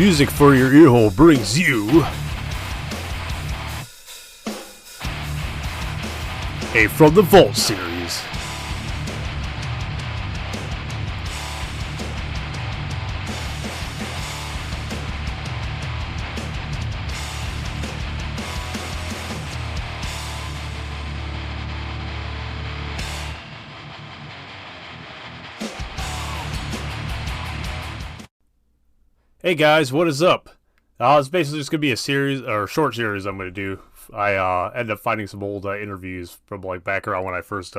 Music for your earhole brings you a From the Vault series. Hey guys, what is up? It's basically just going to be a series, or short series I'm going to do. I ended up finding some old interviews from like back around when I first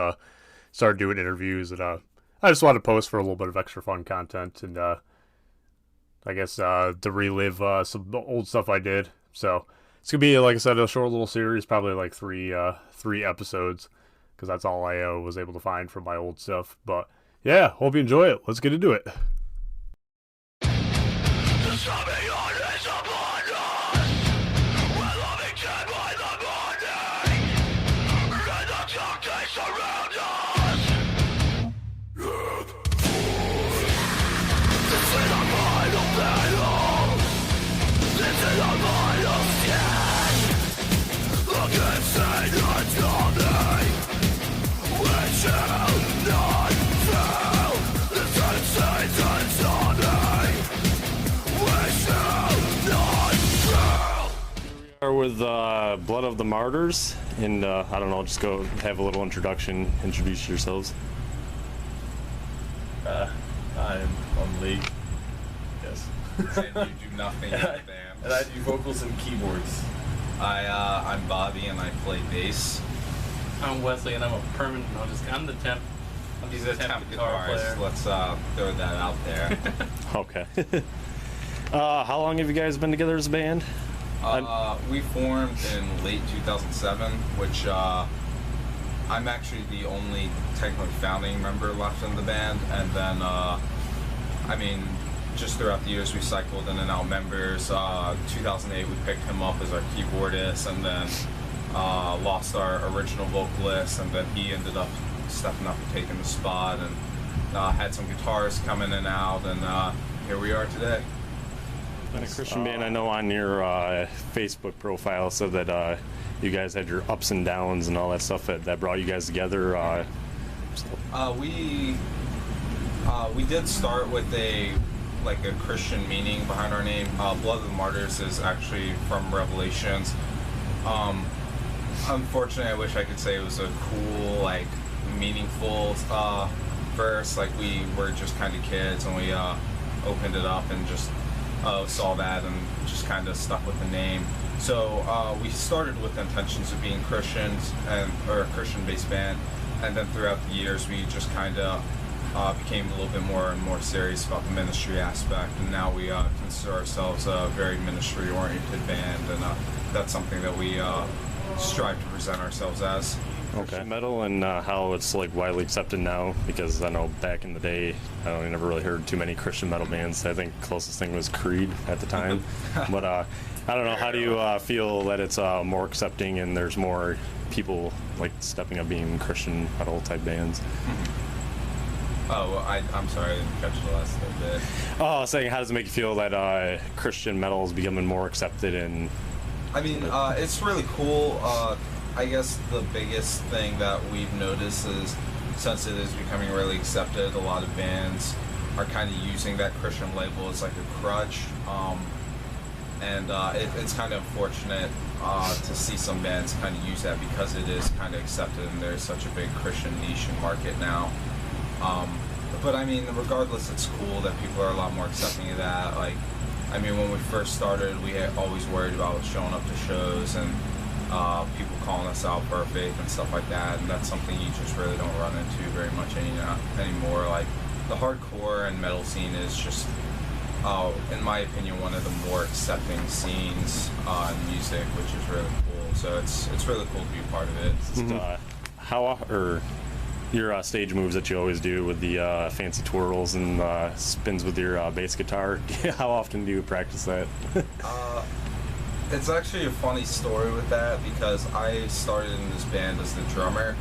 started doing interviews, and I just wanted to post for a little bit of extra fun content, and I guess to relive some old stuff I did. So it's going to be, like I said, a short little series, probably like three episodes, because that's all I was able to find from my old stuff. But yeah, hope you enjoy it. Let's get into it. With Blood of the Martyrs, and I don't know, just go have a little introduction, introduce yourselves. I'm on lead. Yes. And you do nothing in the band. And I do vocals and keyboards. I'm Bobby and I play bass. I'm Wesley and I'm a permanent. I'm the temp. He's a temp guitarist. Let's throw that out there. Okay. How long have you guys been together as a band? We formed in late 2007, which I'm actually the only technically founding member left in the band, and then I mean, just throughout the years we cycled in and out members. 2008 we picked him up as our keyboardist, and then lost our original vocalist, and then he ended up stepping up and taking the spot, and had some guitarists come in and out, and here we are today. And a Christian band, I know on your Facebook profile said that you guys had your ups and downs and all that stuff that brought you guys together. We did start with a Christian meaning behind our name. Blood of the Martyrs is actually from Revelations. Unfortunately, I wish I could say it was a cool, meaningful verse. We were just kind of kids, and we opened it up and just saw that and just kind of stuck with the name. So we started with intentions of being Christians or a Christian-based band, and then throughout the years we just kind of became a little bit more and more serious about the ministry aspect, and now we consider ourselves a very ministry-oriented band, and that's something that we strive to present ourselves as. Okay. Metal and how it's widely accepted now, because I know back in the day, I never really heard too many Christian metal bands. I think closest thing was Creed at the time. But I don't know, how do you feel that it's more accepting and there's more people stepping up being Christian metal type bands? Oh, well, I'm sorry, I didn't catch the last little bit. Oh, I was saying, how does it make you feel that Christian metal is becoming more accepted? And I mean, it's really cool. I guess the biggest thing that we've noticed is, since it is becoming really accepted, a lot of bands are kind of using that Christian label as like a crutch, and it's kind of unfortunate to see some bands kind of use that, because it is kind of accepted and there's such a big Christian niche and market now. But I mean, regardless, it's cool that people are a lot more accepting of that. I mean, when we first started, we had always worried about showing up to shows and people calling us out for our faith and stuff like that, and that's something you just really don't run into very much anymore. The hardcore and metal scene is just, in my opinion, one of the more accepting scenes in music, which is really cool. So it's really cool to be a part of it. How your stage moves that you always do with the fancy twirls and spins with your bass guitar, how often do you practice that? It's actually a funny story with that, because I started in this band as the drummer,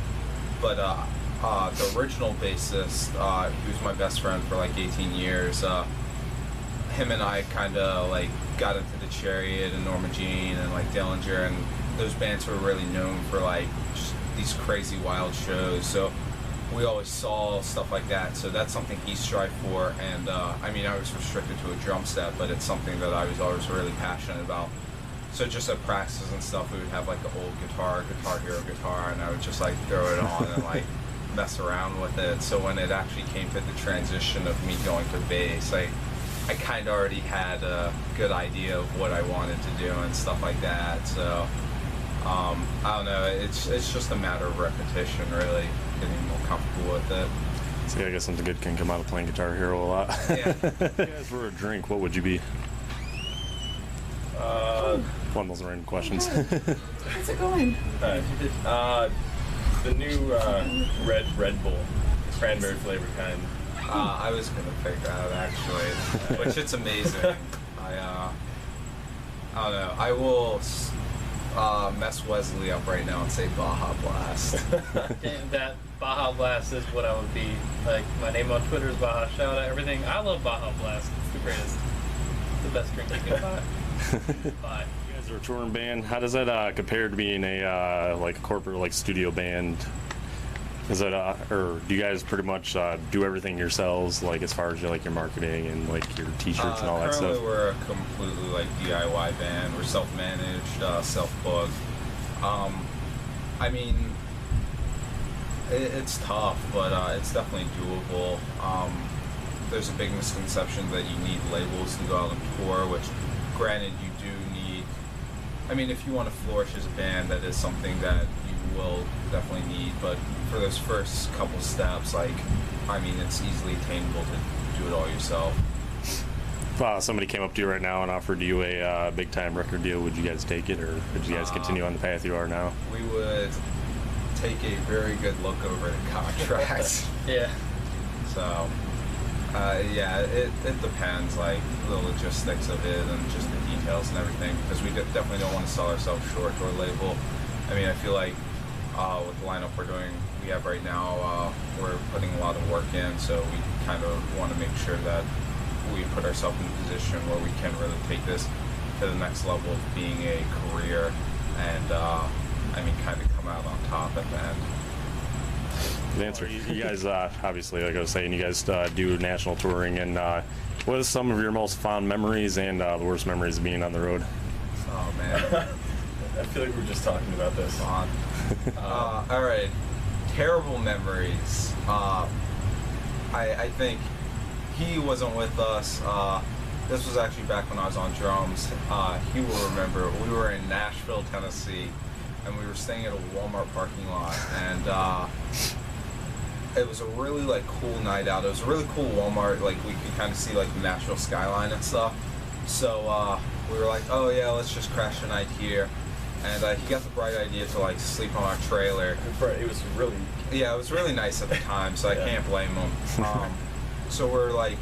but the original bassist, he was my best friend for 18 years, him and I kind of like got into the Chariot and Norma Jean and like Dillinger, and those bands were really known for like just these crazy wild shows. So we always saw stuff like that. So that's something he strived for. And I mean, I was restricted to a drum set, but it's something that I was always really passionate about. So just at practices and stuff, we would have like the old Guitar Hero guitar, and I would just like throw it on and like mess around with it. So when it actually came to the transition of me going to bass, I kind of already had a good idea of what I wanted to do and stuff like that. So I don't know, it's just a matter of repetition, really, getting more comfortable with it. So yeah, I guess something good can come out of playing Guitar Hero a lot. Yeah. If you guys were a drink, what would you be? One of those random questions. How's it going? The new Red Bull, cranberry flavored kind. I was gonna pick that actually, which it's amazing. I don't know. I will mess Wesley up right now and say Baja Blast. And that Baja Blast is what I would be. Like, my name on Twitter is Baja Shout Out, everything. I love Baja Blast. It's the greatest. It's the best drink you can buy. Bye. You guys are a touring band. How does that compare to being a like a corporate like studio band? Is that or do you guys pretty much do everything yourselves, like as far as like your marketing and like your T-shirts and all that Currently stuff? we're a completely like DIY band. We're self-managed, self-booked. I mean, it's tough, but it's definitely doable. There's a big misconception that you need labels to go out on tour, which granted you do need. I mean, if you want to flourish as a band, that is something that you will definitely need, but for those first couple steps, like, I mean, it's easily attainable to do it all yourself. If somebody came up to you right now and offered you a big time record deal, would you guys take it, or would you guys continue on the path you are now? We would take a very good look over the contract. Yeah. So, yeah, it depends, like, the logistics of it and just the details and everything, because we definitely don't want to sell ourselves short to a label. I mean, I feel like with the lineup we have right now, we're putting a lot of work in, so we kind of want to make sure that we put ourselves in a position where we can really take this to the next level of being a career and, I mean, kind of come out on top at the end. The answer. You guys, obviously, like I was saying, you guys do national touring, and what are some of your most fond memories and the worst memories of being on the road? Oh, man. I feel like we were just talking about this. On. All right. Terrible memories. I think he wasn't with us. This was actually back when I was on drums. He will remember. We were in Nashville, Tennessee, and we were staying at a Walmart parking lot, and it was a really like cool night out. It was a really cool Walmart. Like, we could kind of see like the Nashville skyline and stuff. So we were like, oh yeah, let's just crash the night here. And he got the bright idea to like sleep on our trailer. It was really. Yeah, it was really nice at the time, so I can't blame him. So we're like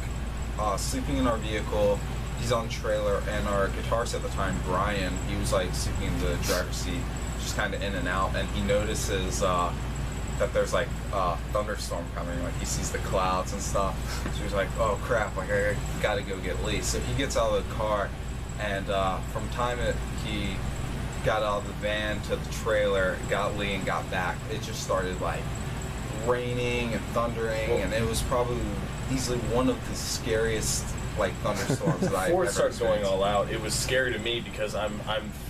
sleeping in our vehicle. He's on the trailer, and our guitarist at the time, Brian, he was like sleeping in the driver's seat, just kind of in and out. And he notices that there's like a thunderstorm coming. Like, he sees the clouds and stuff. So he's like, "Oh crap! Like, I gotta go get Lee." So he gets out of the car, and from the time he got out of the van to the trailer, got Lee, and got back, it just started like raining and thundering, and it was probably easily one of the scariest like thunderstorms that I've ever Before it starts going experienced. all out, it was scary to me because I'm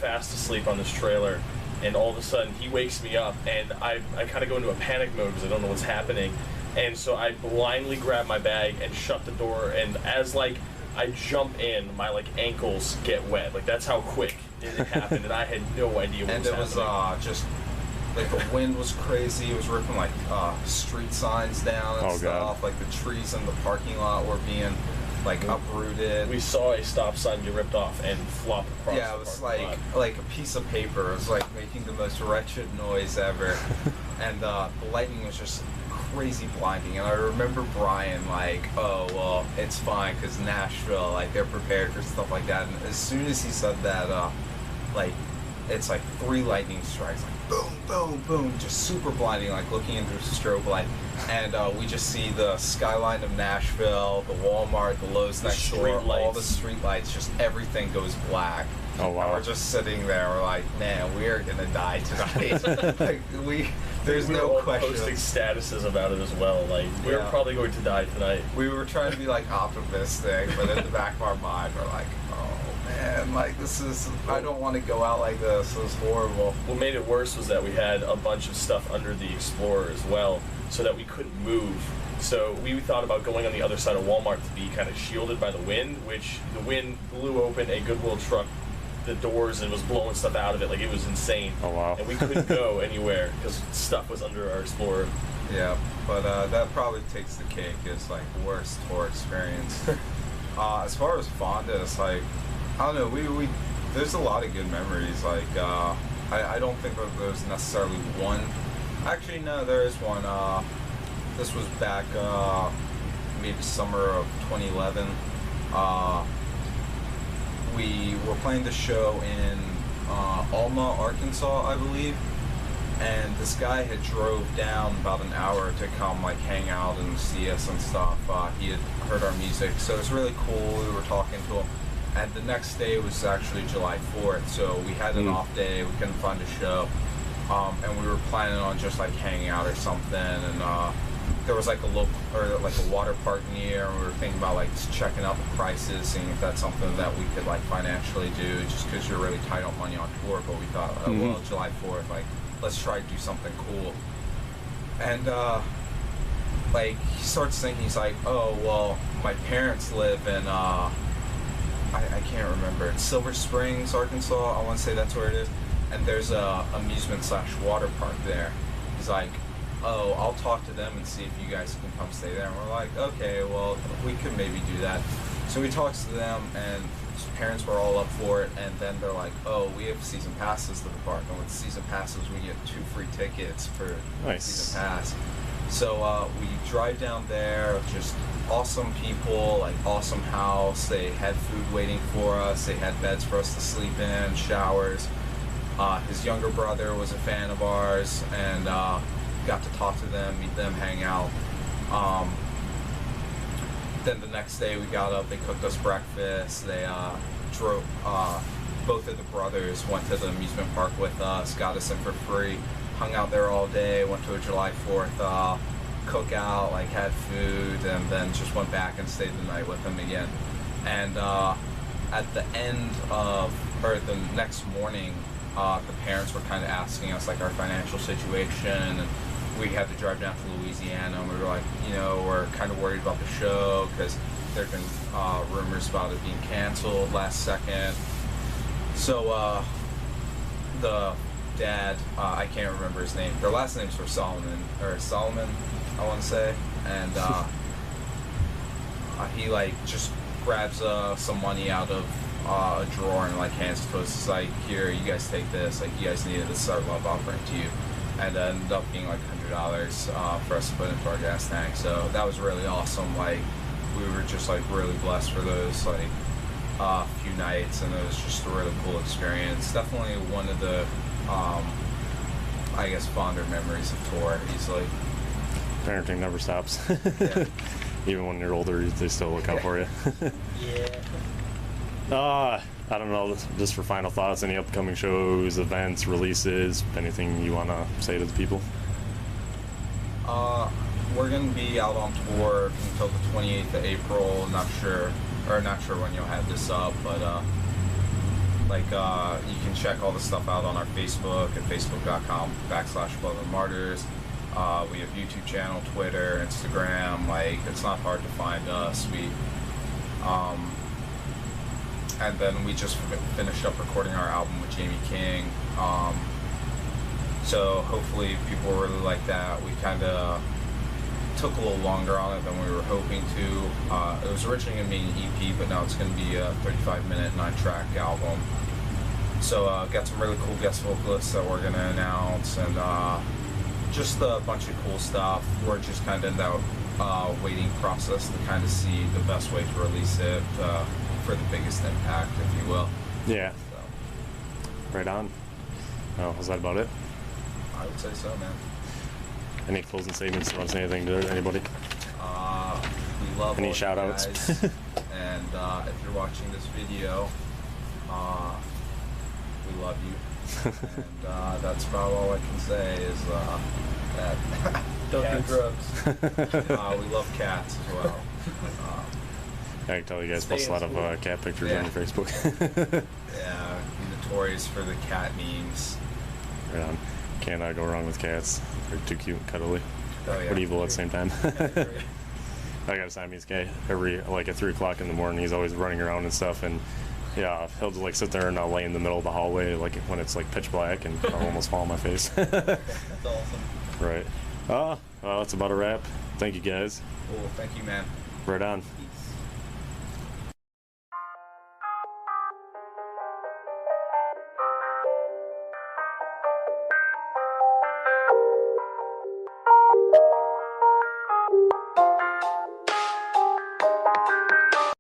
fast asleep on this trailer, and all of a sudden he wakes me up, and I kind of go into a panic mode because I don't know what's happening, and so I blindly grab my bag and shut the door, and as like I jump in, my like ankles get wet. Like, that's how quick it happened, and I had no idea what And was it was happening. just like the wind was crazy. It was ripping like street signs down and Oh, stuff. God. Like the trees in the parking lot were being like uprooted. We saw a stop sign get ripped off and flop across. Yeah, the it was parking like lot. a piece of paper. It was like making the most wretched noise ever, and the lightning was just crazy blinding. And I remember Brian like, "Oh well, it's fine because Nashville, like, they're prepared for stuff like that." And as soon as he said that, like, it's like 3 lightning strikes. Like, boom, boom, boom, just super blinding, like looking into a strobe light. And we just see the skyline of Nashville, the Walmart, the Lowe's next door, all the street lights, just everything goes black. Oh wow. And we're just sitting there, we're like, man, we are gonna die tonight. Like there's we were no all question. posting statuses about it as well. Like we're Yeah. probably going to die tonight. We were trying to be like optimistic, but in the back of our mind, we're like, oh man, like this is, I don't want to go out like this. This is horrible. What made it worse was that we had a bunch of stuff under the Explorer as well, so that we couldn't move. So we thought about going on the other side of Walmart to be kind of shielded by the wind, which the wind blew open a Goodwill truck, the doors, and was blowing stuff out of it. Like it was insane. Oh wow. And we couldn't go anywhere because stuff was under our Explorer. Yeah, but that probably takes the cake. It's like worst tour experience. As far as fondness, like I don't know, we there's a lot of good memories. Like I don't think that there's necessarily one. Actually, no, there is one. This was back maybe summer of 2011. We were playing the show in Alma, Arkansas, I believe. And this guy had drove down about an hour to come like hang out and see us and stuff. He had heard our music, so it was really cool. We were talking to him, and the next day was actually July 4th, so we had an off day. We couldn't find a show, and we were planning on just like hanging out or something. And there was like a local or like a water park near, and we were thinking about like just checking out the prices, seeing if that's something that we could like financially do, just because you're really tight on money on tour. But we thought, oh, well, July 4th, like, let's try to do something cool. And like he starts thinking, he's like, oh well, my parents live in I can't remember, it's Silver Springs, Arkansas, I want to say that's where it is, and there's a amusement / water park there. He's like, oh, I'll talk to them and see if you guys can come stay there. And we're like, okay, well, we could maybe do that. So we talked to them, and his parents were all up for it, and then they're like, oh, we have season passes to the park, and with season passes we get 2 free tickets for Nice. season pass. So we drive down there, just awesome people, like awesome house. They had food waiting for us, they had beds for us to sleep in, showers. His younger brother was a fan of ours, and got to talk to them, meet them, hang out. Then the next day we got up, they cooked us breakfast, they drove, both of the brothers went to the amusement park with us, got us in for free, hung out there all day, went to a July 4th cookout, like had food, and then just went back and stayed the night with them again. And at the end of, or the next morning, the parents were kind of asking us like our financial situation, and we had to drive down to Louisiana, and we were like, you know, we're kind of worried about the show because there had been rumors about it being canceled last second. So the dad, I can't remember his name, their last names were Solomon, I want to say, and he like just grabs some money out of a drawer and like hands it to us. It's like, here, you guys take this, like you guys needed this, our love offering to you. And it ended up being like $100 for us to put into our gas tank. So that was really awesome. Like we were just like really blessed for those like few nights, and it was just a really cool experience. Definitely one of the I guess fonder memories of tour easily. Parenting never stops. Yeah. Even when you're older, they still look out for you. Yeah. I don't know, just for final thoughts, any upcoming shows, events, releases, anything you want to say to the people? We're going to be out on tour until the 28th of April. Not sure when you'll have this up, but you can check all the stuff out on our Facebook at facebook.com/Martyrs. We have YouTube channel, Twitter, Instagram. Like, it's not hard to find us. And then we just finished up recording our album with Jamie King. So hopefully people really like that. We kind of took a little longer on it than we were hoping to. It was originally going to be an EP, but now it's going to be a 35-minute 9-track album. So got some really cool guest vocalists that we're going to announce, and just a bunch of cool stuff. We're just kind of in that waiting process to kind of see the best way to release it for the biggest impact, if you will. Yeah. So. Right on. Oh, was that about it? I would say so, man. Any closing statements? You want to say anything to anybody? We love Any all shout you outs? guys. And if you're watching this video, we love you. And that's about all I can say is that Don't cats. do drugs. We love cats as well. I can tell you guys Stay post a lot in of cat pictures on your Facebook. Yeah, notorious for the cat memes. Right on. Can't go wrong with cats. They're too cute and cuddly, Oh, yeah. but evil at the same time. Yeah, I got a Siamese guy at 3 o'clock in the morning. He's always running around and stuff, and yeah, he'll just like sit there and I'll lay in the middle of the hallway like when it's like pitch black, and I'll almost fall on my face. That's awesome. Right. Well, that's about a wrap. Thank you guys. Cool. Thank you, man. Right on. Peace.